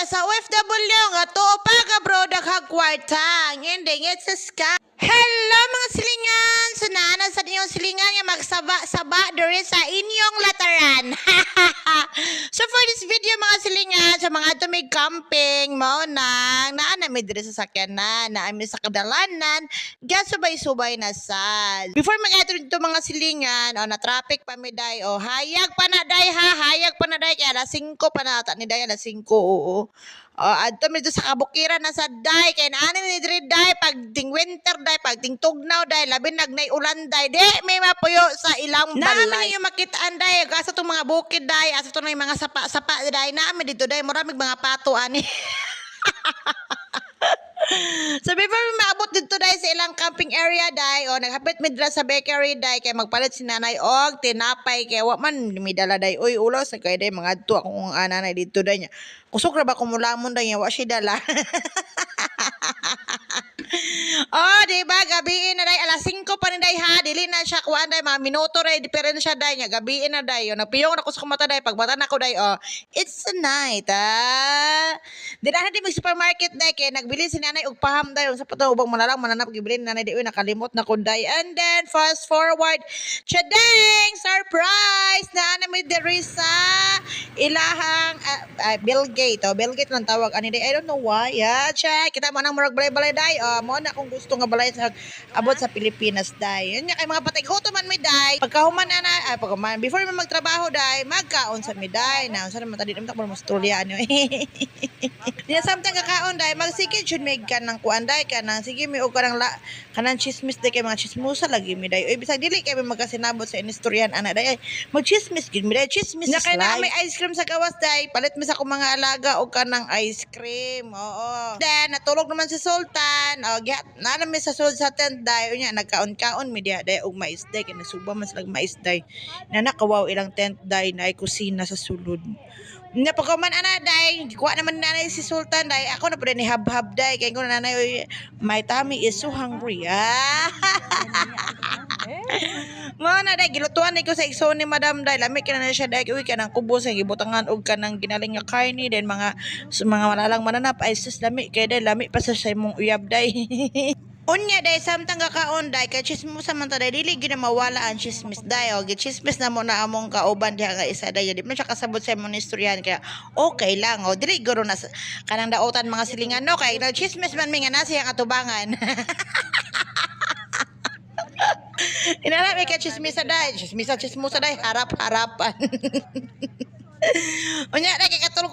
sa OFW nga to pa ka bro daghang kwarta. Ending it's a scam. Hello mga silingan! Sunana sa inyong silingan nga magsaba-saba diri sa inyong lataran. So for this video mga silingan, sa mga tumig camping, mao nang naanami diri sa sakyanan, naami sa kadalanan, gasubay-subay na sad. Before mag-ato dito mga silingan, na traffic pa mi day, hayag pa na day ha, hayag pa na day, kaya alas 5 pa na ata ni day, alas 5, oo. Adto mi dito sa kabukiran na sa day, kaya naanami ni diri day, pag ting winter day, pag ting tugnaw day, labi nagnay ulan day, di may mapuyo sa ilang balay. Naami yung makitaan day, asa itong mga bukid day, asa itong mga sapa-sapa day, naami dito day, maraming mga pato ani. So before we maabot dito dahil sa ilang camping area dahil naghapit midra sa bakery dahil kay magpalit si nanay og tinapay kay wa man midala dahil uy ulo sa kay dahil mga adto akong nanay dito dahil niya kusog ra ba kumulamon dahil wa siya dala. Diba gabiin na day alas 5 pa ni day ha, dili na siya kuan day mga minuto ray diferensya day nya gabiin na day nagpiyong na ko sa kumata day pagbata na ko day it's a night dira na di mag supermarket day kay nagbili si nanay og paham day sa pato ubang malalang mananap gibili ni nanay di nakalimot na ko day. And then fast forward chadeng surprise na mi diri sa ilahang Bill Gates lang tawag ani day, I don't know why check kita mo nang murag balay-balay day mo na kung gusto nga balay sa abot sa Pilipinas day. Yun nga kay mga patay goto man mi day. Pagkahuman na pagkahuman before man magtrabaho day, magkaon sa mi day. Na unsa naman tadi ta mo Australia ano. Niya samtang kakaon day, magsikid jud mig kanang kuan day kanang sige mi og kanang chismis day kay mga chismosa lagi mi day. Oy bisag dili kay magkasinabot sa inistoryan ana day. Magchismis gid mi day, chismis is life. Na may ice cream sa gawas day, palit mi sa akong mga alaga og kanang ice cream. Oo. Then natulog naman si Sultan. Na mi sa sulod sa tent day unya nagkaon-kaon mi diha day og mais day kay nasuba man sila mais day. Na nakawaw ilang tent day na ay kusina sa sulod. Nya pagkaman ana day, kuha naman nanay si Sultan day. Ako na pud ni hab-hab day kay ko nanay oy, my tummy is so hungry. Mana day gilutuan ko sa igsoon ni Madam day. Lami ka na siya day uy kanang kubos sa gibutangan og kanang ginaling nga karni then mga malalang mananap ay sus lami kay day lami pa sa imong uyab day. Unya day samtang kakaon day kay chismis man ta day dili gyud mawala ang chismis day og chismis na mo na among kauban diha nga isa day di man siya kasabot sa imong istoryan kaya okay lang dili guro na kanang daotan mga silingan no kay na chismis man mi nga nasa ang atubangan. Inala may chismisa day, chismusa day harap-harapan. Unya day kay katulog